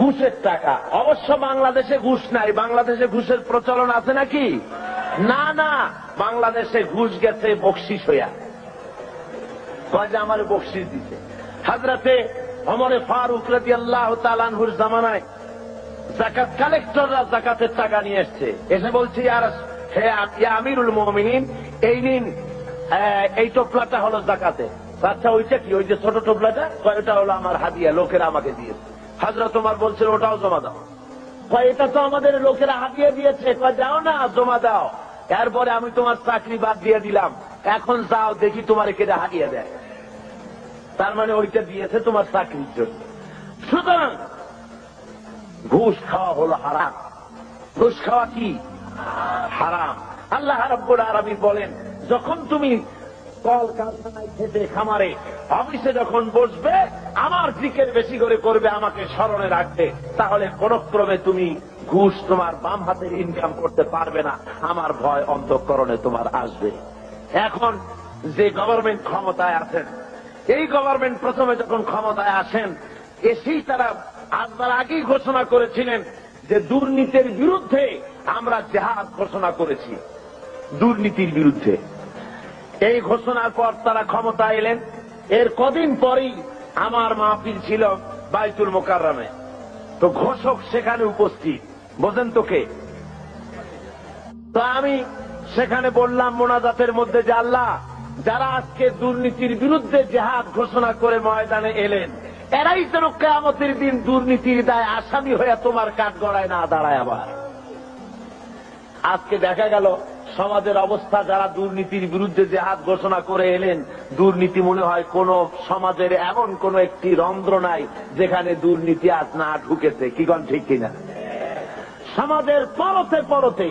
ঘুষের টাকা। অবশ্য বাংলাদেশে ঘুষ নাই, বাংলাদেশে ঘুষের প্রচলন আছে নাকি? না না, বাংলাদেশে ঘুষ গেছে বকশিস হইয়া। কয় যে আমার বকশিস দিতে। হযরতে ওমরে ফারুক রাদিয়াল্লাহু তাআলা আনহুর জামানায় যাকাত কালেক্টররা যাকাতের টাকা নিয়ে এসছে, এসে বলছে হে আমিরুল মুমিনিন, এই নিন, এই টোপলাটা হলো যাকাতে। আচ্ছা ওইটা কি? ওই যে ছোট টোপলাটা? ওটা হলো আমার হাদিয়া, লোকেরা আমাকে দিয়েছে। হযরত ওমর বলছে ওটাও জমা দাও। এটা তো আমাদের লোকেরা হাদিয়া দিয়েছে। যাও না, জমা দাও। এরপরে আমি তোমার চাকরি বাদ দিয়ে দিলাম, এখন যাও দেখি তোমার কেটে হাদিয়া দেয়। তার মানে ওইটা দিয়েছে তোমার চাকরির জন্য। সুতরাং ঘুষ খাওয়া হলো হারাম। ঘুষ খাওয়া কি? হারাম। আল্লাহ রাব্বুল আলামিন বলেন, যখন তুমি কলকারখানায়, খেতে, খামারে, অফিসে যখন বসবে, আমার জিকির বেশি করে করবে, আমাকে স্মরণে রাখবে, তাহলে কোন ক্রমে তুমি ঘুষ তোমার বাম হাতের ইনকাম করতে পারবে না। আমার ভয় অন্তঃকরণে তোমার আসবে। এখন যে গভর্নমেন্ট ক্ষমতায় আছেন, এই গভর্নমেন্ট প্রথমে যখন ক্ষমতায় আসেন, এসেই তারা আসবার আগেই ঘোষণা করেছিলেন যে দুর্নীতির বিরুদ্ধে আমরা জিহাদ ঘোষণা করেছি, দুর্নীতির বিরুদ্ধে। এই ঘোষণার পর তারা ক্ষমতা এলেন। এর কদিন পরেই আমার মাহফিল ছিল বাইতুল মোকাররমে। তো ঘোষক সেখানে উপস্থিত, বোঝেন তো কে? তো আমি সেখানে বললাম মোনাজাতের মধ্যে যে আল্লাহ, যারা আজকে দুর্নীতির বিরুদ্ধে জিহাদ ঘোষণা করে ময়দানে এলেন, এরাই যেন কিয়ামতের দিন দুর্নীতির দায় আসামি হয়ে তোমার কাঠগড়ায় না দাঁড়ায়। আবার আজকে দেখা গেল সমাজের অবস্থা, যারা দুর্নীতির বিরুদ্ধে জিহাদ ঘোষণা করে এলেন, দুর্নীতি মনে হয় কোন সমাজের এমন কোন একটি রন্ধ্র নাই যেখানে দুর্নীতি আজ না ঢুকেছে। কি কোন ঠিক কিনা? সমাজের পরতে পরতে,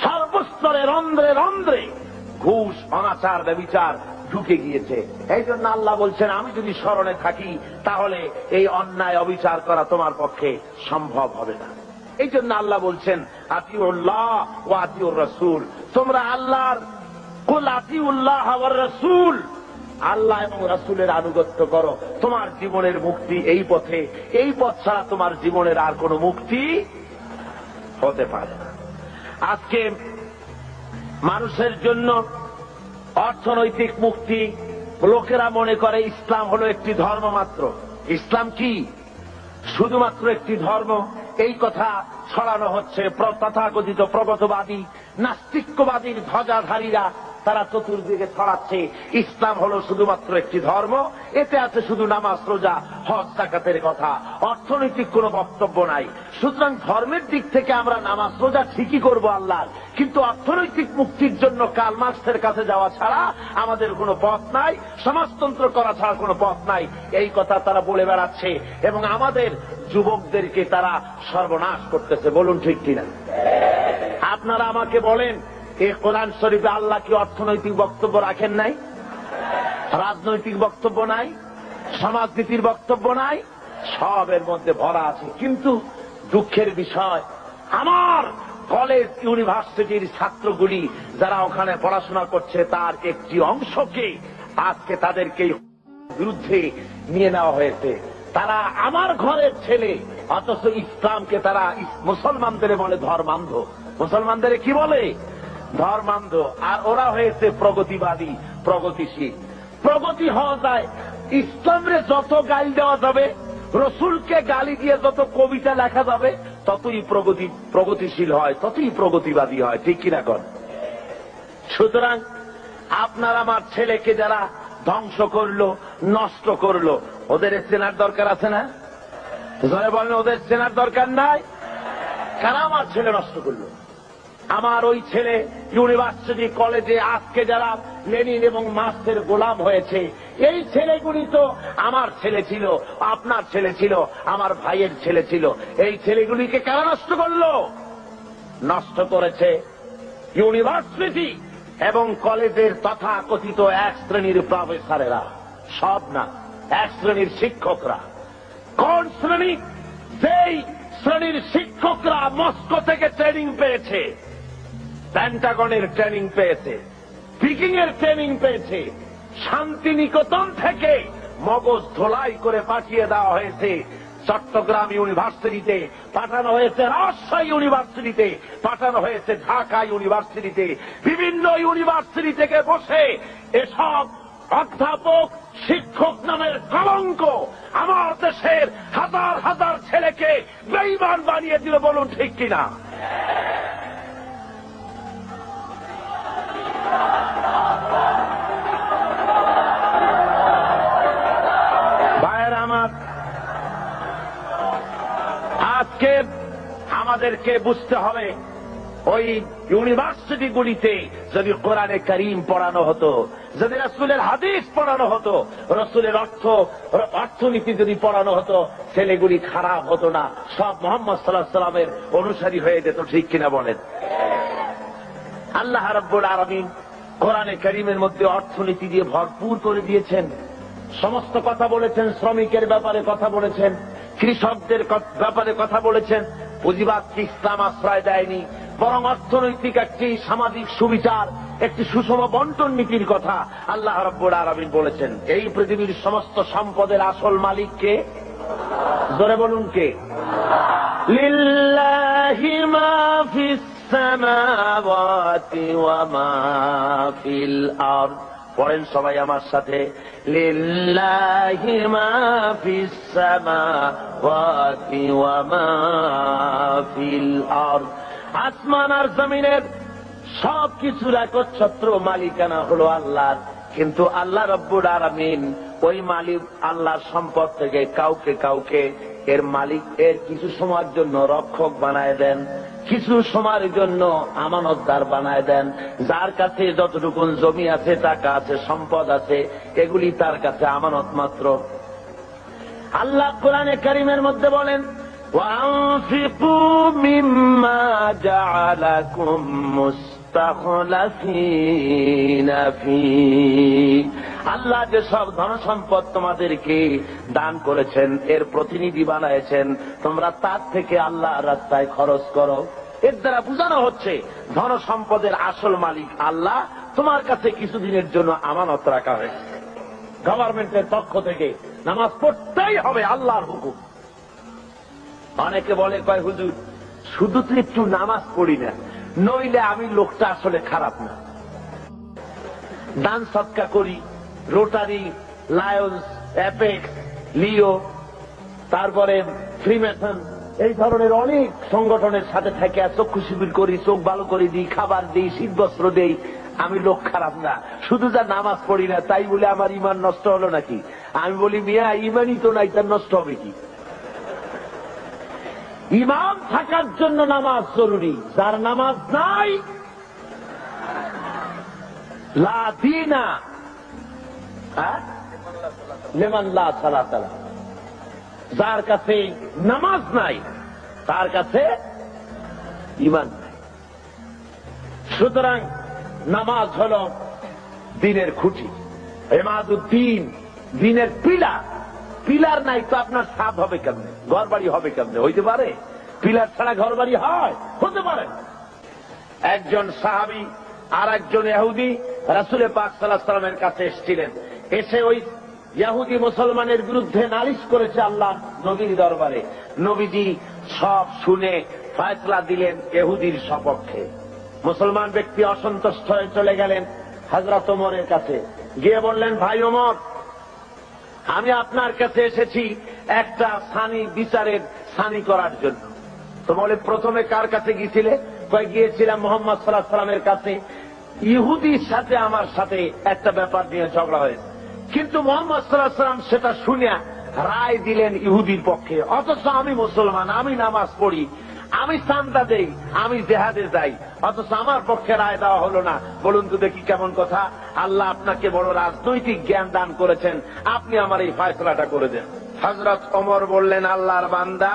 সর্বস্তরে, রন্ধ্রে রন্ধ্রে ঘুষ, অনাচার, ব্যভিচার ঢুকে গিয়েছে। এই জন্য আল্লাহ বলছেন, আমি যদি স্মরণে থাকি তাহলে এই অন্যায় অবিচার করা তোমার পক্ষে সম্ভব হবে না। এই জন্য আল্লাহ বলছেন, আতিউল্লাহ ওয়া আতিউর রাসূল, তোমরা আল্লাহর, কুল আতিউল্লাহ ওয়ার রাসূল, আল্লাহ এবং রাসূলের আনুগত্য করো, তোমার জীবনের মুক্তি এই পথে। এই পথ ছাড়া তোমার জীবনের আর কোনো মুক্তি হতে পারে না। আজকে মানুষের জন্য অর্থনৈতিক মুক্তি, লোকেরা মনে করে ইসলাম হলো একটি ধর্ম মাত্র। ইসলাম কি? শুধুমাত্র একটি ধর্ম। এই কথা ছড়ানো হচ্ছে তথাকথিত প্রগতবাদী, নাস্তিক্যবাদীর ধ্বজাধারীরা, তারা চতুর্দিকে ছড়াচ্ছে ইসলাম হলো শুধুমাত্র একটি ধর্ম, এতে আছে শুধু নামাজ, রোজা, হজ, যাকাতের কথা, অর্থনৈতিক কোনো বক্তব্য নাই। সুতরাং ধর্মের দিক থেকে আমরা নামাজ, রোজা ঠিকই করবো আল্লাহর, কিন্তু অর্থনৈতিক মুক্তির জন্য কার্ল মার্কসের কাছে যাওয়া ছাড়া আমাদের কোনো পথ নাই, সমাজতন্ত্র করা ছাড়া কোনো পথ নাই। এই কথা তারা বলে বেড়াচ্ছে এবং আমাদের যুবকদেরকে তারা সর্বনাশ করতেছে। বলুন ঠিক কিনা? আপনারা আমাকে বলেন, এই কোরআন শরীফে আল্লাহ কি অর্থনৈতিক বক্তব্য রাখেন নাই? রাজনৈতিক বক্তব্য নাই? সমাজনীতির বক্তব্য নাই? সবের মধ্যে ভরা আছে। কিন্তু দুঃখের বিষয়, আমার কলেজ, ইউনিভার্সিটির ছাত্রগুলি যারা ওখানে পড়াশোনা করছে, তার একটি অংশকে আজকে তাদেরকে বিরুদ্ধে নিয়ে নেওয়া হয়েছে। তারা আমার ঘরের ছেলে, অথচ ইসলামকে তারা মুসলমানদের বলে ধর্মান্ধ। মুসলমানদের কি বলে? ধর্মান্ধ। আর ওরা হয়েছে প্রগতিবাদী, প্রগতিশীল। প্রগতি হওয়া যায়, ইসলামরে যত গালি দেওয়া যাবে, রসুলকে গালি দিয়ে যত কবিতা লেখা যাবে, ততই প্রগতিশীল হয়, ততই প্রগতিবাদী হয়। ঠিক কিনা কর? সুতরাং আপনার আমার ছেলেকে যারা ধ্বংস করলো, নষ্ট করলো, ওদের চেনার দরকার আছে না? যারা বলেন ওদের চেনার দরকার নাই? কারা আমার ছেলে নষ্ট করলো? আমার ওই ছেলে ইউনিভার্সিটি, কলেজে আজকে যারা লেনিন এবং মার্ক্সের গোলাম হয়েছে, এই ছেলেগুলি তো আমার ছেলে ছিল, আপনার ছেলে ছিল, আমার ভাইয়ের ছেলে ছিল। এই ছেলেগুলিকে কারা নষ্ট করলো? নষ্ট করেছে ইউনিভার্সিটি এবং কলেজের তথাকথিত এক শ্রেণীর প্রফেসরেরা। সব না, এক শ্রেণীর শিক্ষকরা। কোন শ্রেণী? সেই শ্রেণীর শিক্ষকরা মস্কো থেকে ট্রেনিং পেয়েছে, পেন্টাগনের ট্রেনিং পেয়েছে, পিকিং এর ট্রেনিং পেয়েছে, শান্তিনিকেতন থেকে মগজ ধোলাই করে পাঠিয়ে দেওয়া হয়েছে চট্টগ্রাম ইউনিভার্সিটিতে, পাঠানো হয়েছে রাজশাহী ইউনিভার্সিটিতে, পাঠানো হয়েছে ঢাকা ইউনিভার্সিটিতে। বিভিন্ন ইউনিভার্সিটি থেকে বসে এসব অধ্যাপক শিক্ষক নামের কলঙ্ক আমার দেশের হাজার হাজার ছেলেকে বেঈমান বানিয়ে দিল। বলুন ঠিক কিনা? ভাইয়েরা আমার, আজকে আমাদেরকে বুঝতে হবে ওই ইউনিভার্সিটিগুলিতে যদি কোরআনে কারীম পড়ানো হতো, যদি রাসূলের হাদিস পড়ানো হতো, রাসূলের অর্থনীতি যদি পড়ানো হতো, ছেলেগুলি খারাপ হতো না, সব মুহাম্মদ সাল্লাল্লাহু আলাইহি ওয়াসাল্লামের অনুসারী হয়ে যেত। ঠিক কিনা বলেন? আল্লাহ রাব্বুল আলামিন কোরআনে কারীমের মধ্যে অর্থনীতি দিয়ে ভরপুর করে দিয়েছেন। সমস্ত কথা বলেছেন, শ্রমিকের ব্যাপারে কথা বলেছেন, কৃষকদের ব্যাপারে কথা বলেছেন। পুঁজিবাদকে ইসলাম আশ্রয় দেয়নি, বরং অর্থনৈতিক একটি সামাজিক সুবিচার, একটি সুষম বন্টন নীতির কথা আল্লাহ রাব্বুল আলামিন বলেছেন। এই পৃথিবীর সমস্ত সম্পদের আসল মালিক কে? জোরে বলুন কে? লিল্লাহি মা ফিস সামাওয়াতি ওয়া মা ফিল আরদ। পড়েন সবাই আমার সাথে, লিল্লাহি মা ফিস সামাওয়াতি ওয়া মা ফিল আরদ। আসমান আর জমিনের সবকিছুর একচ্ছত্র মালিকানা হলো আল্লাহর। কিন্তু আল্লাহ রাব্বুল আলামিন ওই মালিক আল্লাহর সম্পদ থেকে কাউকে কাউকে এর মালিক এর কিছু সময়ের জন্য রক্ষক বানায় দেন, কিছু সময়ের জন্য আমানতদার বানায় দেন। যার কাছে যতটুকু জমি আছে, টাকা আছে, সম্পদ আছে, এগুলি তার কাছে আমানত মাত্র। আল্লাহ কোরআনে কারীমের মধ্যে বলেন, وَأَنفِقُوا مِمَّا جَعَلَكُم مُّسْتَخْلَفِينَ فِيهِ। আল্লাহ যে সব ধন সম্পদ তোমাদেরকে দান করেছেন, এর প্রতিনিধি বানাইছেন, তোমরা তার থেকে আল্লাহর রাস্তায় খরচ করো। এর দ্বারা বোঝানো হচ্ছে ধন সম্পদের আসল মালিক আল্লাহ, তোমার কাছে কিছুদিনের জন্য আমানত রাখা হয়েছে। গভর্নমেন্টের পক্ষ থেকে নামাজ পড়তেই হবে, আল্লাহর হুকুম। অনেকে বলে, কয় হুজুর শুধু তো একটু নামাজ পড়ি না, নইলে আমি লোকটা আসলে খারাপ না। দান সৎকা করি, রোটারি, লায়ন্স, অ্যাপেক্স, লিও, তারপরে ফ্রিমেসন, এই ধরনের অনেক সংগঠনের সাথে থেকে চক্ষু শিবির করি, চোখ ভালো করে দিই, খাবার দিই, শীতবস্ত্র দেই। আমি লোক খারাপ না, শুধু যা নামাজ পড়ি না তাই বলে আমার ইমান নষ্ট হলো নাকি? আমি বলি, মিয়া ইমানই তো নাই, তার নষ্ট হবে কি? ইমাম থাকার জন্য নামাজ জরুরি। যার নামাজ নাই, লা দীনা লিমান লা সালাত লাহু। যার কাছে নামাজ নাই, তার কাছে ঈমান নাই। সুতরাং নামাজ হল দ্বীনের খুঁটি, ইমাদুদ্দিন, দ্বীনের পিলার। পিলার নাই তো আপনার ছাদ হবে কেমনে, ঘর বাড়ি হবে কেমনে? হইতে পারে? পিলার ছাড়া ঘর বাড়ি হয়? হতে পারে। একজন সাহাবী আর একজন ইহুদি রাসূল পাক সাল্লাল্লাহু আলাইহি ওয়াসাল্লামের কাছে এসেছিলেন। এসে ওই ইহুদি মুসলমানের বিরুদ্ধে নালিশ করেছে আল্লাহ নবীর দরবারে। নবীজি সব শুনে ফয়সালা দিলেন ইহুদির সপক্ষে। মুসলমান ব্যক্তি অসন্তুষ্ট হয়ে চলে গেলেন হযরত ওমরের কাছে, গিয়ে বললেন, ভাই ওমর, আমি আপনার কাছে এসেছি একটা সানি বিচারের সানি করার জন্য। তো বলে, প্রথমে কার কাছে গিয়েছিলে? গিয়েছিলাম মুহাম্মদ সাল্লাল্লাহু আলাইহি ওয়াসাল্লামের কাছে। ইহুদির সাথে আমার সাথে একটা ব্যাপার নিয়ে ঝগড়া হয়েছে, কিন্তু মুহাম্মদ সাল্লাল্লাহু আলাইহি ওয়াসাল্লাম সেটা শুনে রায় দিলেন ইহুদির পক্ষে। অথচ আমি মুসলমান, আমি নামাজ পড়ি, আমি চাঁদা দেই, আমি জিহাদে যাই, অথচ আমার পক্ষে রায় দেওয়া হলো না। বলুন তো দেখি কেমন কথা? আল্লাহ আপনাকে বড় রাজনৈতিক জ্ঞান দান করেছেন, আপনি আমার এই ফয়সালাটা করে দেন। হযরত ওমর বললেন, আল্লাহর বান্দা,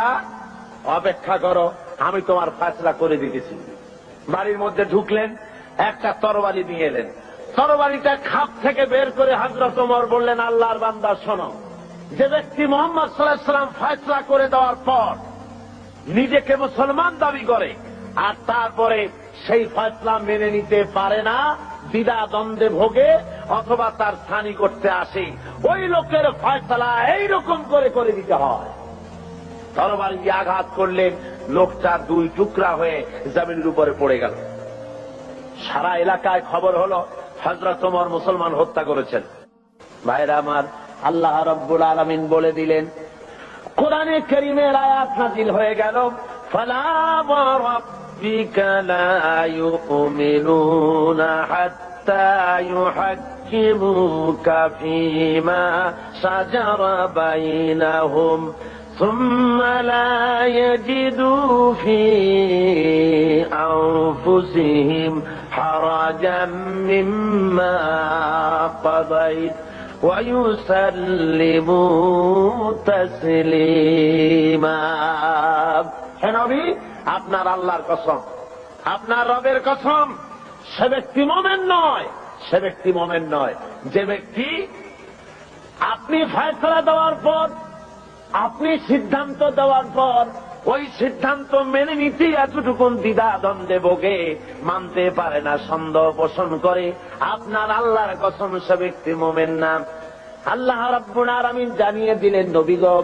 অপেক্ষা করো, আমি তোমার ফয়সালা করে দিতেছি। বাড়ির মধ্যে ঢুকলেন, একটা তরবারি নিয়ে এলেন। তরবারিটা খাপ থেকে বের করে হযরত ওমর বললেন, আল্লাহর বান্দা শোনো, যে ব্যক্তি মুহাম্মদ সাল্লাল্লাহু আলাইহি ওয়াসাল্লাম ফয়সালা করে দেওয়ার পর নিজেকে মুসলমান দাবি করে আর তারপরে সেই ফয়সালা মেনে নিতে পারে না, দ্বিধা দ্বন্দ্বে ভোগে অথবা তার স্থানী করতে আসে, ওই লোকের ফয়সালা এইরকম করে করে দিতে হয়। তরবারি দিয়ে আঘাত করলেন, লোকটা দুই টুকরা হয়ে জমিনের উপরে পড়ে গেল। সারা এলাকায় খবর হলো হযরত ওমর মুসলমান হত্যা করেছেন। ভাইরা আমার, আল্লাহ রাব্বুল আলামিন বলে দিলেন, কোরআনে কারীমের আয়াত নাযিল হয়ে গেল, ফালা ওয়ারাব্বিকা লা ইউমিনুনা হাত্তা ইউহাক্কিমুকা ফীমা শাজারা বাইনাহুম ثم لا يجدوا في أنفسهم حرجا مما قضيت ويسلموا تسليما। হে নবী, আপনার আল্লাহর কসম, আপনার রবের কসম, সে ব্যক্তি মুমিন নয়, সে ব্যক্তি মুমিন নয় যে ব্যক্তি আপনি ফয়সালা দেওয়ার পর, আপনি সিদ্ধান্ত দেওয়ার পর ওই সিদ্ধান্ত মেনে নিতে এতটুকুন দ্বিধা দ্বন্দ্বে ভোগে, মানতে পারে না, সন্দেহ পোষণ করে, আপনার আল্লাহর কসম সে ব্যক্তি মুমিন না। আল্লাহ রাব্বুল আলামিন জানিয়ে দিলেন, নবী গো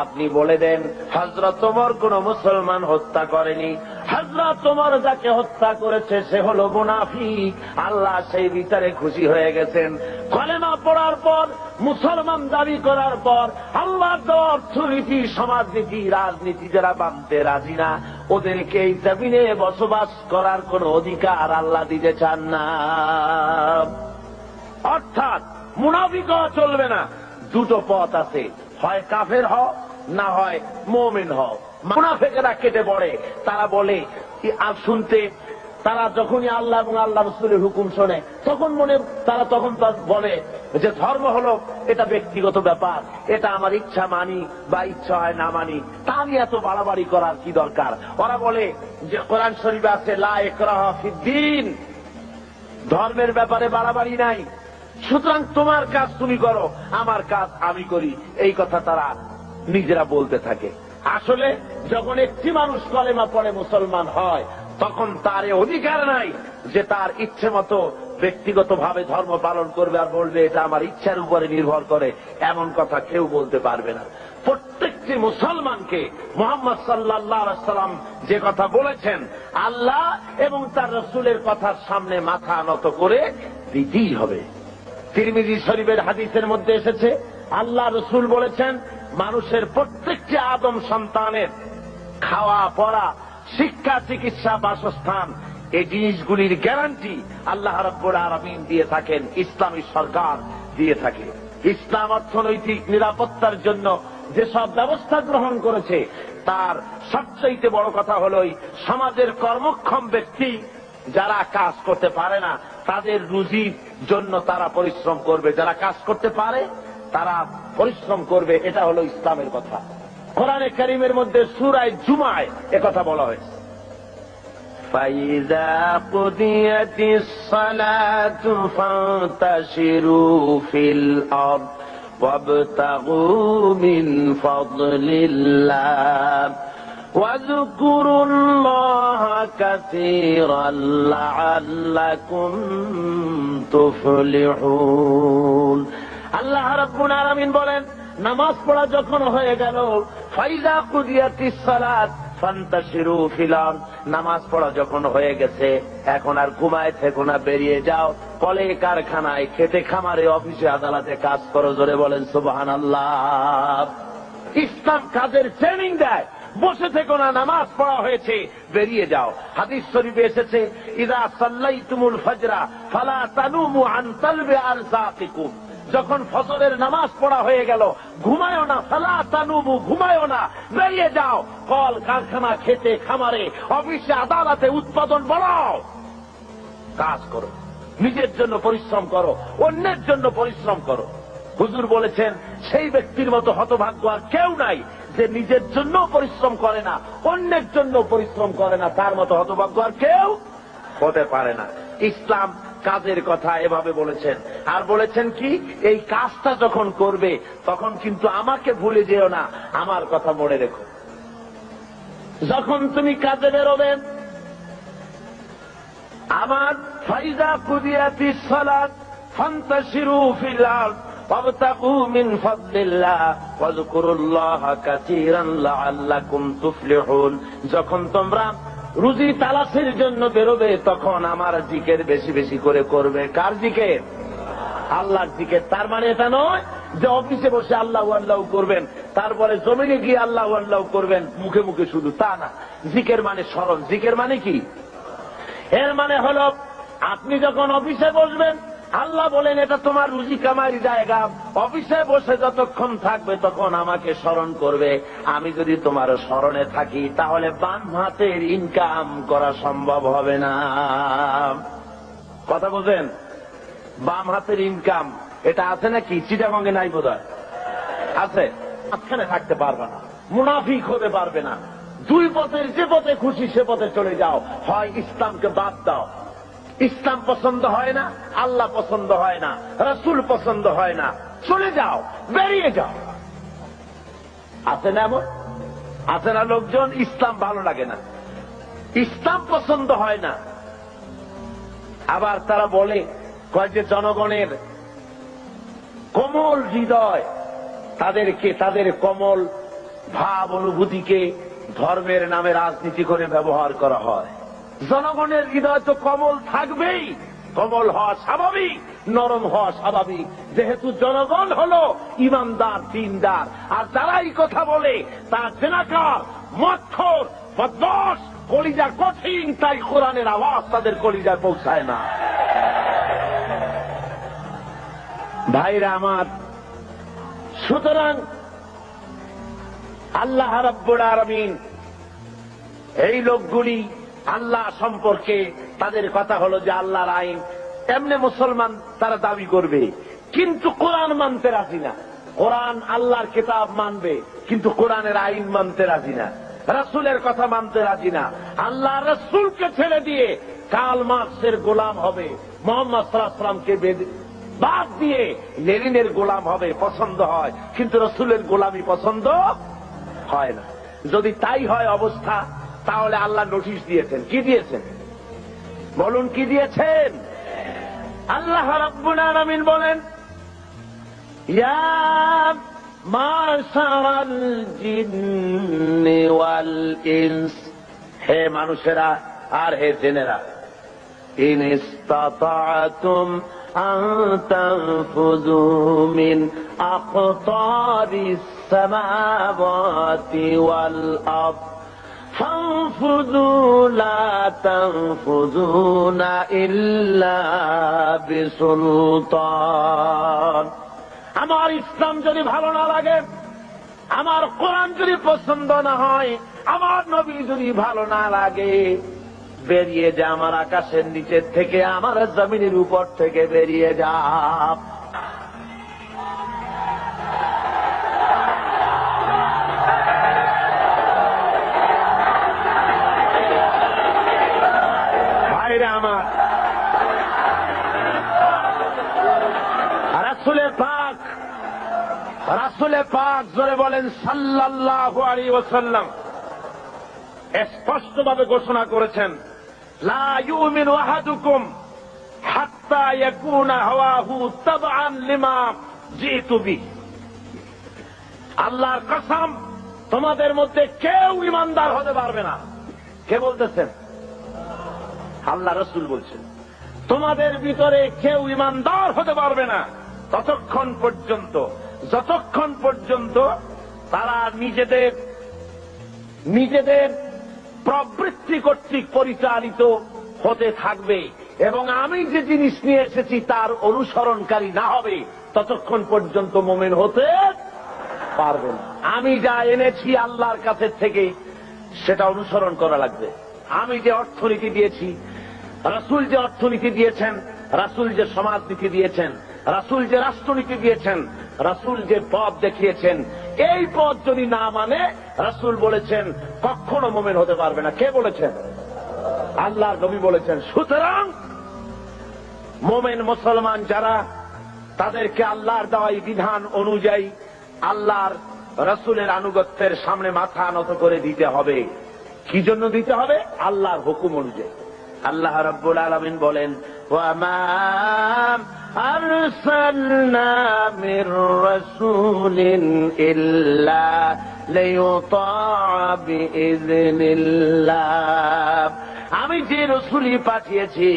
আপনি বলে দেন হযরত ওমর কোন মুসলমান হত্যা করেনি, হযরত ওমর যাকে হত্যা করেছে সে হলো মুনাফিক। আল্লাহ সেই বিচারে খুশি হয়ে গেছেন। কলেমা পড়ার পর, মুসলমান দাবি করার পর আল্লাহর দেওয়া অর্থনীতি, সমাজনীতি, রাজনীতি যারা মানতে রাজি না, ওদেরকে এই জমিনে বসবাস করার কোন অধিকার আল্লাহ দিতে চান না। অর্থাৎ মুনাফিক হওয়া চলবে না। দুটো পথ আছে, হয় কাফের হও, না হয় মুমিন হও। মুনাফিকেরা কেটে পড়ে, তারা বলে শুনতে, তারা যখনই আল্লাহ এবং আল্লাহ রাসূলের হুকুম শোনে তখন তারা বলে যে ধর্ম হলো এটা ব্যক্তিগত ব্যাপার, এটা আমার ইচ্ছা মানি বা ইচ্ছা হয় না মানি, তা নিয়ে এত বাড়াবাড়ি করার কি দরকার। ওরা বলে যে কোরআন শরীফে আছে লা ইকরাহা ফিদ্দীন, ধর্মের ব্যাপারে বাড়াবাড়ি নাই, সুতরাং তোমার কাজ তুমি করো, আমার কাজ আমি করি, এই কথা তারা নিজেরা বলতে থাকে। আসলে যখন একটি মানুষ কলেমা পড়ে মুসলমান হয়, তখন তার অধিকার নাই যে তার ইচ্ছে মতো ব্যক্তিগতভাবে ধর্ম পালন করবে আর বলবে এটা আমার ইচ্ছার উপরে নির্ভর করে, এমন কথা কেউ বলতে পারবে না। প্রত্যেকটি মুসলমানকে মুহাম্মদ সাল্লাল্লাহু আলাইহি সাল্লাম যে কথা বলেছেন, আল্লাহ এবং তার রাসূলের কথার সামনে মাথা নত করে দিতেই হবে। তিরমিজি শরীফের হাদিসের মধ্যে এসেছে, আল্লাহ রাসূল বলেছেন, মানুষের প্রত্যেকটি আদম সন্তানের খাওয়া পড়া, শিক্ষা, চিকিৎসা, বাসস্থান, এই জিনিসগুলির গ্যারান্টি আল্লাহ রাব্বুল আলামিন দিয়ে থাকেন, ইসলামী সরকার দিয়ে থাকে। ইসলাম অর্থনৈতিক নিরাপত্তার জন্য যেসব ব্যবস্থা গ্রহণ করেছে, তার সবচেয়ে বড় কথা হল সমাজের কর্মক্ষম ব্যক্তি যারা কাজ করতে পারে না তাদের রুজির জন্য তারা পরিশ্রম করবে, যারা কাজ করতে পারে তারা পরিশ্রম করবে। এটা হলো ইসলামের কথা। কোরআনে কারীমের মধ্যে সূরা জুমায় একথা বলা হয়েছে, ফাইযা কুদিয়াতিস সালাতু ফান্তাশিরু ফিল আরদ ওয়াবতাগু মিন ফাদলিল্লাহ ওয়াযকুরুল্লাহা কাসীরান লাআল্লাকুম তুফলিহুন। আল্লাহ রাব্বুল আলামিন বলেন, নামাজ পড়া যখন হয়ে গেল, ফাইযা কুদিয়াতিস সালাত ফান্তাশিরু ফিল আরদ, নামাজ পড়া যখন হয়ে গেছে, এখন আর ঘুমায় থেকো না, বেরিয়ে যাও, কলে কারখানায়, খেতে খামারে, অফিসে আদালতে কাজ করো। জোরে বলেন সুবহানাল্লাহ। ইসলাম কাজের ট্রেনিং দেয়, বসে থেকো না, নামাজ পড়া হয়েছে, বেরিয়ে যাও। হাদিস শরীফে এসেছে, ইযা সাল্লাইতুমুল ফাজরা ফালা তানুমু আন তালবি আরযাকিকুম, যখন ফজরের নামাজ পড়া হয়ে গেল, ঘুমায়ও না, ফালা তানুমু, ঘুমায়ও না, বেরিয়ে যাও, কল কারখানা, খেতে খামারে, অফিসে আদালতে উৎপাদন বাড়াও, কাজ করো, নিজের জন্য পরিশ্রম করো, অন্যের জন্য পরিশ্রম করো। হুজুর বলেছেন, সেই ব্যক্তির মতো হতভাগ্য আর কেউ নাই যে নিজের জন্য পরিশ্রম করে না, অন্যের জন্য পরিশ্রম করে না, তার মতো হতভাগ্য আর কেউ হতে পারে না। ইসলাম কাজের কথা এভাবে বলেছেন, আর বলেছেন কি, এই কাজটা যখন করবে তখন কিন্তু আমাকে ভুলে যেও না, আমার কথা মনে রেখো। যখন তুমি কাজে বেরোবে, আমার ফাইজা কুদিয়াতিস সালাত ফান্তাশিরু ফিল আরদ ওয়াবতাগু মিন ফাদলিল্লাহ ওয়াযকুরুল্লাহা কাসীরান লাআল্লাকুম তুফলিহুন। যখন তোমরা রুজি তালাশের জন্য বেরোবে তখন আমার জিকির বেশি বেশি করে করবে। কার জিকির? আল্লাহর জিকির। তার মানে এটা নয় যে অফিসে বসে আল্লাহু আল্লাহ করবেন, তারপরে জমিনে গিয়ে আল্লাহু আল্লাহ করবেন মুখে মুখে শুধু, তা না। জিকির মানে স্মরণ। জিকির মানে কি? এর মানে হলো আপনি যখন অফিসে বসবেন, আল্লাহ বলেন এটা তোমার রুজি কামাই জায়গা, অফিসে বসে যতক্ষণ থাকবে তখন আমাকে স্মরণ করবে। আমি যদি তোমার স্মরণে থাকি তাহলে বাম হাতের ইনকাম করা সম্ভব হবে না। কথা বোঝেন? বাম হাতের ইনকাম এটা আছে নাকি? চিটাগঙ্গে নাই বোধহয়, আছে। মাঝখানে থাকতে পারবে না, মুনাফিক হতে পারবে না। দুই পথের যে পথে খুশি সে পথে চলে যাও। হয় ইসলামকে বাদ দাও, ইসলাম পছন্দ হয় না, আল্লাহ পছন্দ হয় না, রাসূল পছন্দ হয় না, চলে যাও, বেরিয়ে যাও। আছে না এমন? আছে না লোকজন ইসলাম ভালো লাগে না, ইসলাম পছন্দ হয় না, আবার তারা বলে কয় যে জনগণের কোমল হৃদয়, তাদেরকে তাদের কোমল ভাব অনুভূতিকে ধর্মের নামে রাজনীতি করে ব্যবহার করা হয়। জনগণের হৃদয় তো কোমল থাকবেই, কোমল হওয়া স্বাভাবিক, নরম হওয়া স্বাভাবিক, যেহেতু জনগণ হলো ইমানদার দিনদার। আর যারা এই কথা বলে তারা জেনাকার, মদখোর, বদমাশ, কলিজা কঠিন, তাই কোরআনের আওয়াজ তাদের কলিজায় পৌঁছায় না। ভাইরা আমার, সুতরাং আল্লাহ রাব্বুল আলামিন এই লোকগুলি আল্লাহ সম্পর্কে তাদের কথা হলো যে আল্লাহর আইন, এমনি মুসলমান তারা দাবি করবে কিন্তু কোরআন মানতে রাজি না। কোরআন আল্লাহর কিতাব মানবে কিন্তু কোরআনের আইন মানতে রাজি না, রাসূলের কথা মানতে রাজি না। আল্লাহ রাসূলকে ছেড়ে দিয়ে কার্ল মার্কসের গোলাম হবে, মুহাম্মদ সাল্লাল্লাহু আলাইহি ওয়াসাল্লামকে বাদ দিয়ে লেনিনের গোলাম হবে, পছন্দ হয়, কিন্তু রাসূলের গোলামি পছন্দ হয় না। যদি তাই হয় অবস্থা, তাহলে আল্লাহ নোটিশ দিয়েছেন। কি দিয়েছেন বলুন? কি দিয়েছেন? আল্লাহ রাব্বুল আলামিন বলেন, ইয়া মাশারাল জিন্নি ওয়াল ইনস, হে মানুষেরা আর হে জিনেরা, ইন ইসতাতা'তুম আন তানফুযু মিন আকতারিস সামাওয়াতি ওয়াল আরদ فانفذوا لا تنفذون إلا بسلطان। আমার ইসলাম যদি ভালো না লাগে, আমার কোরআন যদি পছন্দ না হয়, আমার নবী যদি ভালো না লাগে, বেরিয়ে যা আমার আকাশের নিচের থেকে, আমার জমিনের উপর থেকে বেরিয়ে যা। আমার রাসূলে পাক জোরে বলেন সাল্লাল্লাহু আলাইহি ওয়াসাল্লাম স্পষ্টভাবে ঘোষণা করেছেন, লা ইউমিনু আহাদুকুম হাত্তা ইয়াকুনা হাওয়াহু তাবআন লিমা জিতু বিহি। আল্লাহর কসম, তোমাদের মধ্যে কেউ ঈমানদার হতে পারবে না। কে বলতেছেন? আল্লাহ রাসূল বলছেন, তোমাদের ভিতরে কেউ ঈমানদার হতে পারবে না যতক্ষণ পর্যন্ত তারা নিজেদের প্রবৃত্তি কর্তৃক পরিচালিত হতে থাকবে এবং আমি যে জিনিস নিয়ে এসেছি তার অনুসরণকারী না হবে, ততক্ষণ পর্যন্ত মুমিন হতে পারবে না। আমি যা এনেছি আল্লাহর কাছে থেকে সেটা অনুসরণ করা লাগবে। আমি যে অর্থনীতি দিয়েছি, রাসূল যে অর্থনীতি দিয়েছেন, রাসূল যে সমাজনীতি দিয়েছেন, রাসূল যে রাষ্ট্রনীতি দিয়েছেন, রাসূল যে পথ দেখিয়েছেন, এই পথ যদি না মানে, রাসূল বলেছেন কখনো মুমিন হতে পারবে না। কে বলেছেন? আল্লাহর নবী বলেছেন। সুতরাং মুমিন মুসলমান যারা, তাদেরকে আল্লাহর দেওয়া বিধান অনুযায়ী আল্লাহর রাসূলের আনুগত্যের সামনে মাথা নত করে দিতে হবে। কি জন্য দিতে হবে? আল্লাহর হুকুম অনুযায়ী। আল্লাহ রাব্বুল আলামিন বলেন, ওয়ামা আরসালনা মির রাসূলিন ইল্লা লিইউতাআ বিইذনিল্লাহ। আমি যে রাসূলই পাঠিয়েছি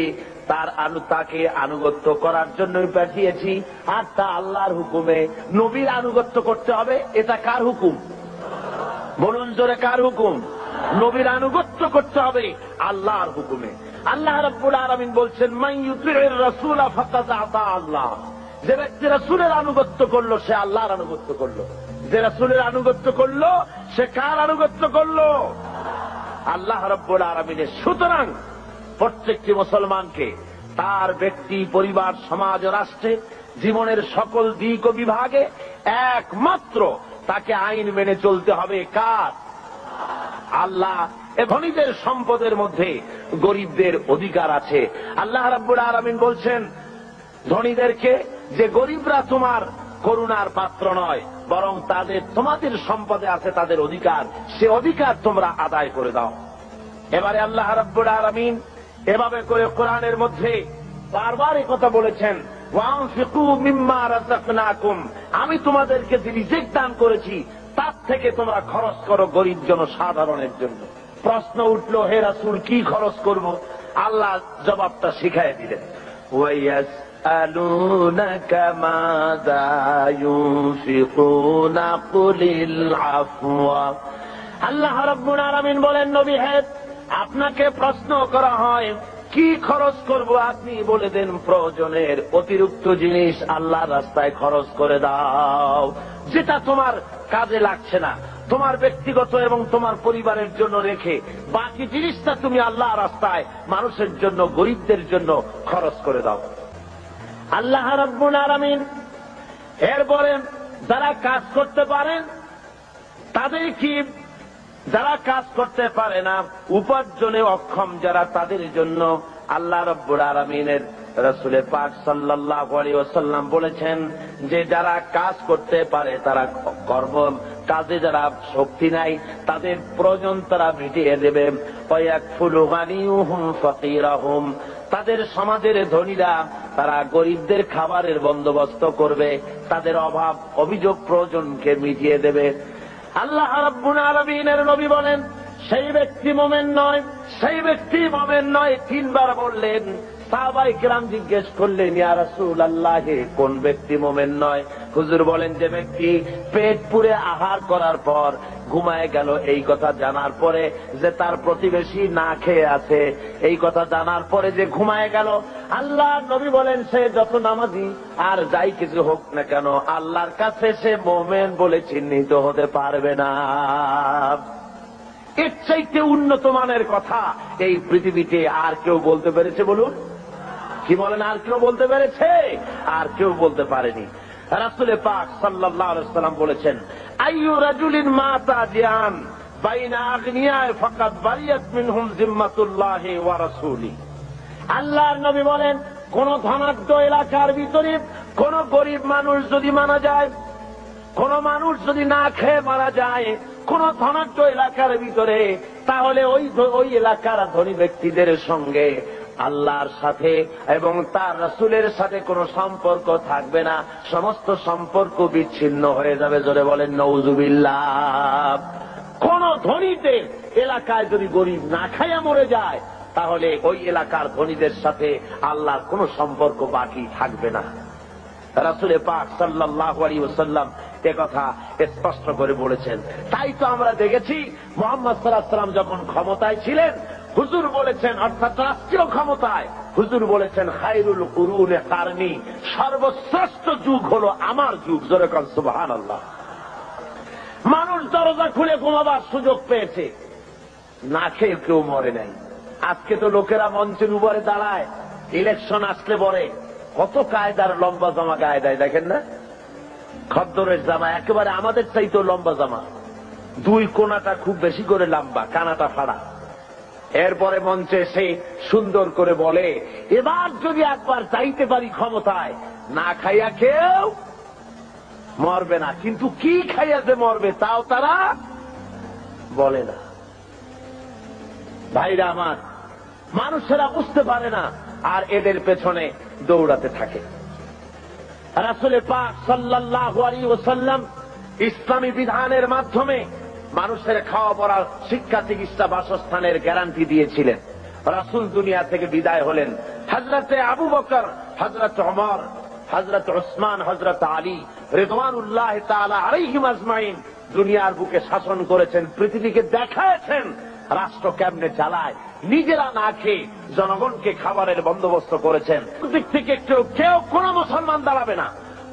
তাকে আনুগত্য করার জন্যই পাঠিয়েছি, আর তা আল্লাহর হুকুমে। নবীর আনুগত্য করতে হবে, এটা কার হুকুম? বলুন জোরে, কার হুকুম? নবীর আনুগত্য করতে হবে আল্লাহর হুকুমে। আল্লাহ রাব্বুল আলামিন বলছেন, মান ইউতি'র রাসূলা ফাকাদ আতা আল্লাহ। যে ব্যক্তি রাসূলের আনুগত্য করলো সে আল্লাহর আনুগত্য করলো। যে রাসূলের আনুগত্য করলো সে কার আনুগত্য করলো? আল্লাহ রাব্বুল আলামিনের। সুতরাং প্রত্যেকটি মুসলমানকে তার ব্যক্তি, পরিবার, সমাজ ও রাষ্ট্রে জীবনের সকল দিক ও বিভাগে একমাত্র তাকে আইন মেনে চলতে হবে। কার? আল্লাহ। এ ধনীদের সম্পদের মধ্যে গরিবদের অধিকার আছে। আল্লাহ রাব্বুল আলামিন বলছেন ধনীদেরকে যে গরিবরা তোমার করুণার পাত্র নয়, বরং তোমাদের সম্পদে আছে তাদের অধিকার, সে অধিকার তোমরা আদায় করে দাও। এবারে আল্লাহ রাব্বুল আলামিন এভাবে করে কোরআনের মধ্যে বারবার এই কথা বলেছেন, ওয়ানফিকু মিম্মা রাযাকনাকুম। আমি তোমাদেরকে যে রিজিক দান করেছি তার থেকে তোমরা খরচ করো গরিব জনসাধারণের জন্য। প্রশ্ন উঠলো, হে রাসূল কি খরচ করব? আল্লাহ জবাবটা শিখায় দিলেন, ওয়ায়াসআলুনাকা মাযা ইউনফিকুনা কুলিল আফওয়া। আল্লাহ রাব্বুল আলামিন বলেন, নবী হে, আপনাকে প্রশ্ন করা হয় কি খরচ করব, আপনি বলে দেন প্রয়োজনের অতিরিক্ত জিনিস আল্লাহর রাস্তায় খরচ করে দাও, যেটা তোমার কাজে লাগছে না, তোমার ব্যক্তিগত এবং তোমার পরিবারের জন্য রেখে বাকি জিনিসটা তুমি আল্লাহর রাস্তায় মানুষের জন্য, গরিবদের জন্য খরচ করে দাও। আল্লাহ রাব্বুল আলামিন এরপরে যারা কাজ করতে পারেন তাদের কি, যারা কাজ করতে পারে না, উপার্জনে অক্ষম যারা, তাদের জন্য আল্লাহ রাব্বুল আলামিনের রাসূল পাক সাল্লাল্লাহু আলাইহি ওয়াসাল্লাম বলেছেন যে যারা কাজ করতে পারে, তারা কর্ম কাজে যারা শক্তি নাই তাদের প্রয়োজন তারা মিটিয়ে দেবে। ওয়ায়াকফুলু গানিয়ুহুম ফাকিরাহুম। তাদের সমাজের ধনীরা তারা গরিবদের খাবারের বন্দোবস্ত করবে, তাদের অভাব অভিযোগ প্রয়োজনকে মিটিয়ে দেবে। আল্লাহ রাব্বুল আলামিনের নবী বলেন সেই ব্যক্তি মুমিন নয়, সেই ব্যক্তি মুমিন নয়। তিনবার বললেন। সাহাবায়ে কেরাম জিজ্ঞেস করলেন, ইয়া রাসূলুল্লাহ, কোন ব্যক্তি মুমিন নয়? হুজুর বলেন যে ব্যক্তি পেট পুরে আহার করার পর ঘুমায় গেল, এই কথা জানার পরে যে তার প্রতিবেশী না খেয়ে আছে, এই কথা জানার পরে যে ঘুমায় গেল। আল্লাহ নবী বলেন সে যত নামাজি আর যাই কিছু হোক না কেন, আল্লাহর কাছে সে মুমিন বলে চিহ্নিত হতে পারবে না। এর চাইতে উন্নত মানের কথা এই পৃথিবীতে আর কেউ বলতে পেরেছে? বলুন, কি বলেন? আর কেউ বলতে পেরেছে? আর কেউ বলতে পারেনি। রাসূল পাক সাল্লাল্লাহু আলাইহি ওয়াসাল্লাম বলেছেন, আইয়ু রাজুলিন মাতা জিয়ান বাইনা আগনিয়া ফাকাদ বারিয়াত মিনহুম জিম্মাতুল্লাহি ওয়া রাসূলি। আল্লাহর নবী বলেন, কোন ধনাঢ্য এলাকার ভিতরে কোন গরিব মানুষ যদি মারা যায়, কোন মানুষ যদি না খেয়ে মারা যায় কোন ধনাঢ্য এলাকার ভিতরে, তাহলে ওই এলাকার ধনী ব্যক্তিদের সঙ্গে আল্লাহর সাথে এবং তার রাসূলের সাথে কোনো সম্পর্ক থাকবে না, সমস্ত সম্পর্ক বিচ্ছিন্ন হয়ে যাবে। জোরে বলেন নাউযুবিল্লাহ। কোন ধনীদের এলাকায় যদি গরিব না খাইয়া মরে যায়, তাহলে ওই এলাকার ধনীদের সাথে আল্লাহর কোনো সম্পর্ক বাকি থাকবে না। রাসূল পাক সাল্লাল্লাহু আলাইহি ওয়াসাল্লাম একথা স্পষ্ট করে বলেছেন। তাই তো আমরা দেখেছি মুহাম্মদ সাল্লাল্লাহু আলাইহি ওয়াসাল্লাম যখন ক্ষমতায় ছিলেন, হুজুর বলেছেন, অর্থাৎ রাষ্ট্রীয় ক্ষমতায়, হুজুর বলেছেন খায়রুল কুরুনে কারনি, সর্বশ্রেষ্ঠ যুগ হলো আমার যুগ। জোরে বলেন সুবহানাল্লাহ। মানুষ দরজা খুলে ঘুমাবার সুযোগ পেয়েছে, না খেয়ে কেউ মরে নাই। আজকে তো লোকেরা মঞ্চের উপরে দাঁড়ায়, ইলেকশন আসলে পরে কত কায়দার লম্বা জামা গায়ে দেয়, দেখেন না? খদ্দরের জামা একেবারে আমাদের চাইতেও লম্বা জামা, দুই কোনাটা খুব বেশি করে লম্বা, কানাটা ফাড়া। এরপরে মঞ্চে এসে সুন্দর করে বলে, এবার যদি একবার চাইতে পারি ক্ষমতায়, না খাইয়া কেউ মরবে না, কিন্তু কি খাইয়া যে মরবে তাও তারা বলে না। ভাইরা আমার, মানুষেরা বুঝতে পারে না আর এদের পেছনে দৌড়াতে থাকে। রাসূল পাক সাল্লাল্লাহু আলাইহি ওয়াসাল্লাম ইসলামী বিধানের মাধ্যমে মানুষের খাওয়া পড়ার, শিক্ষা, চিকিৎসা, বাসস্থানের গ্যারান্টি দিয়েছিলেন। রাসূল দুনিয়া থেকে বিদায় হলেন। হযরতে আবু বকর, হযরত ওমর, হযরত উসমান, হযরত আলী রিদওয়ানুল্লাহ তাআলা আলাইহিম আজমাইন দুনিয়ার বুকে শাসন করেছেন, পৃথিবীকে দেখাচ্ছেন রাষ্ট্র কেমনে চালায়। নিজেরা না খেয়ে জনগণকে খাবারের বন্দোবস্ত করেছেন। দিক থেকে কেউ কোন মুসলমান দাঁড়াবে না,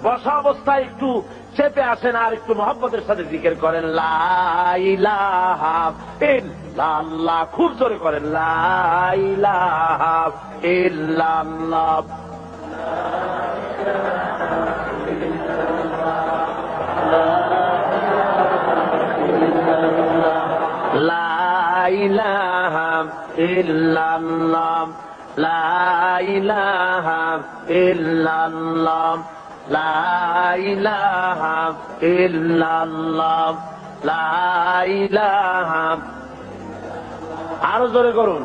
বসা অবস্থায় একটু চেপে আসেন আর একটু মহব্বতের সাথে জিকির করেন লা ইলাহা ইল্লাল্লাহ, খুব জোরে করেন লা ইলাহা ইল্লাল্লাহ। লা ইলাহা ইল্লাল্লাহ, লা ইলাহা ইল্লাল্লাহ, লা ইলাহা ইল্লাল্লাহ, লা ইলাহা। আরো জোরে করুন।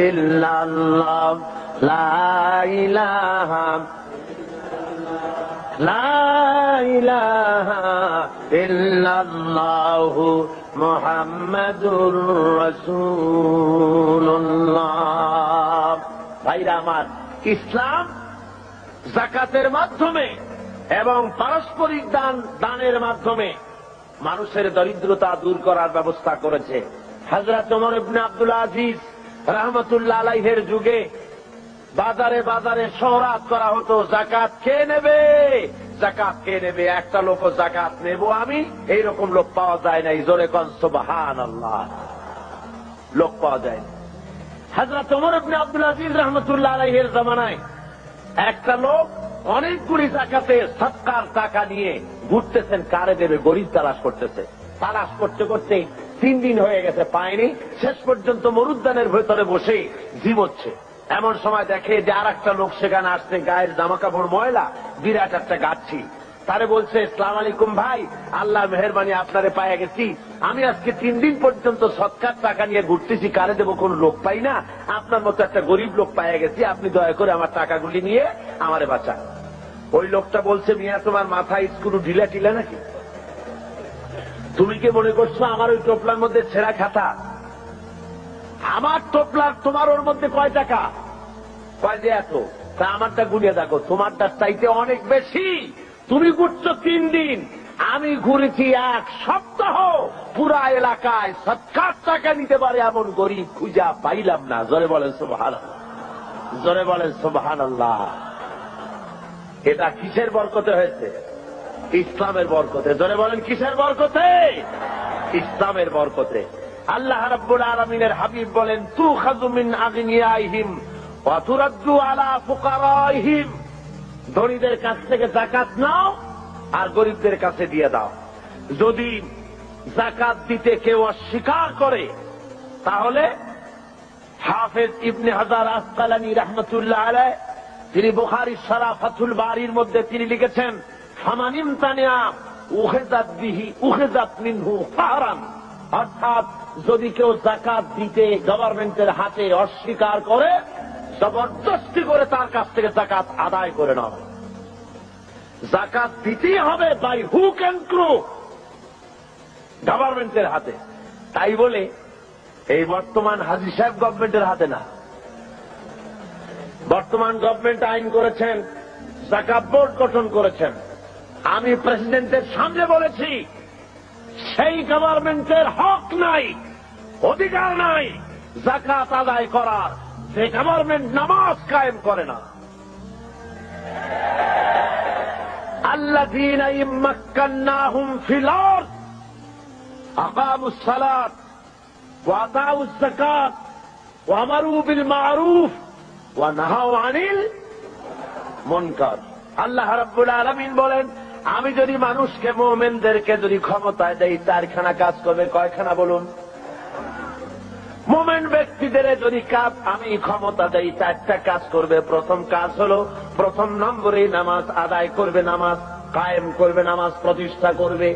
ইল্লাল্লাহ, লা ইলাহা, লা ইলাহা ইল্লাল্লাহু মুহাম্মাদুর রাসূলুল্লাহ। ভাইরা আমার, ইসলাম যাকাতের মাধ্যমে এবং পারস্পরিক দানের মাধ্যমে মানুষের দরিদ্রতা দূর করার ব্যবস্থা করেছে। হযরত ওমর ইবনে আব্দুল আজিজ রাহমাতুল্লাহ আলাইহির যুগে বাজারে বাজারে শহরাত করা হতো, যাকাত কে নেবে, যাকাত কে নেবে, একটা লোক যাকাত নেব আমি, এইরকম লোক পাওয়া যায় নাই। জোরে কোন সুবহানাল্লাহ, লোক পাওয়া যায় না। হযরত ওমর ইবনে আব্দুল আজিজ রাহমাতুল্লাহ আলাইহির জামানায় একটা লোক অনেকগুলি যাকাতে সদকার টাকা নিয়ে ঘুরতেছেন, কারে দেবে, গরিব তালাশ করতেছে। তালাশ করতে করতে 3 দিন হয়ে গেছে, পায়নি। শেষ পর্যন্ত মরুদ্যানের ভেতরে বসে ঝিমোচ্ছে। এমন সময় দেখে যে আর একটা লোক সেখানে আসছে, গায়ের জামা কাপড় ময়লা, বিরাট একটা গাচ্ছি। তারে বলছে, আসসালামু আলাইকুম ভাই, আল্লাহ মেহেরবানি আপনারে পাইয়া গেছি। আমি আজকে 3 দিন পর্যন্ত সদকার টাকা নিয়ে ঘুরতেছি, কারে দেবো কোন লোক পাই না, আপনার মতো একটা গরিব লোক পাইয়া গেছি, আপনি দয়া করে আমার টাকাগুলি নিয়ে আমারে বাঁচান। ওই লোকটা বলছে, মিয়া তোমার মাথায় স্ক্রু ঢিলা টিলা নাকি? তুমি কি মনে করছো আমার ওই টোপলার মধ্যে ছেঁড়া খাতা? আমার টোপলার তোমার ওর মধ্যে কয় টাকা? কয় যে এত। তা আমারটা গুলিয়ে দেখো, তোমারটা চাইতে অনেক বেশি। তুমি ঘুরছো 3 দিন, আমি ঘুরেছি 1 সপ্তাহ। পুরা এলাকায় সদকার টাকা নিতে পারে এমন গরিব খুঁজা পাইলাম না। জোরে বলেন সুবহানাল্লাহ, জোরে বলেন সুবহানাল্লাহ। এটা কিসের বরকতে হয়েছে? ইসলামের বরকতে। জোরে বলেন কিসের বরকতে? ইসলামের বরকতে। আল্লাহ রাব্বুল আলামিনের হাবিব বলেন, তুখাযু মিন আগনিয়াইহিম ওয়া তুরাদ্দু আলা ফুকারাইহিম। ধনীদের কাছ থেকে যাকাত নাও আর গরিবদের কাছে দিয়ে দাও। যদি যাকাত দিতে কেউ অস্বীকার করে, তাহলে হাফেজ ইবনে হাজার আসকালানী রাহমাতুল্লাহ আলাইহি তিনি বুখারীর শারহ ফাথুল বারীর মধ্যে তিনি লিখেছেন, ফামানিম তানিয়া উখিযাত বিহি উখিযাত মিনহু ফারান। অর্থাৎ যদি কেউ যাকাত দিতে গভর্নমেন্টের হাতে অস্বীকার করে, জবরদস্তি করে তার কাছ থেকে যাকাত আদায় করে নাও। যাকাত দিতেই হবে বাই হুক এন্ড ক্রুক, গভর্নমেন্টের হাতে। তাই বলে এই বর্তমান হাজী সাহেব গভর্নমেন্টের হাতে না। বর্তমান গভর্নমেন্ট আইন করেছেন, যাকাত বোর্ড গঠন করেছেন। আমি প্রেসিডেন্টের সামনে বলেছি, সেই গভর্নমেন্টের হক নাই, অধিকার নাই যাকাত আদায় করার, যে গভর্নমেন্ট নামাজ কায়েম করে না। আল্লাযীনা ইম্মাক্কান্নাহুম ফিল আরদ আকামুস সালাত ওয়া আতাউজ যাকাত ওয়া আমারু বিল মা'রুফ ওয়া নাহাউ আনিল মুনকার। আল্লাহ রাব্বুল আলামিন বলেন, আমি যদি মানুষকে, মুমিনদেরকে যদি ক্ষমতায় দেই, 4খানা কাজ করবে। কয়খানা বলুন? দুর্নীতিদের যদি কাজ আমি ক্ষমতা দেই, 4টা কাজ করবে। প্রথম কাজ হলো, প্রথম নম্বরে নামাজ আদায় করবে, নামাজ কায়েম করবে, নামাজ প্রতিষ্ঠা করবে।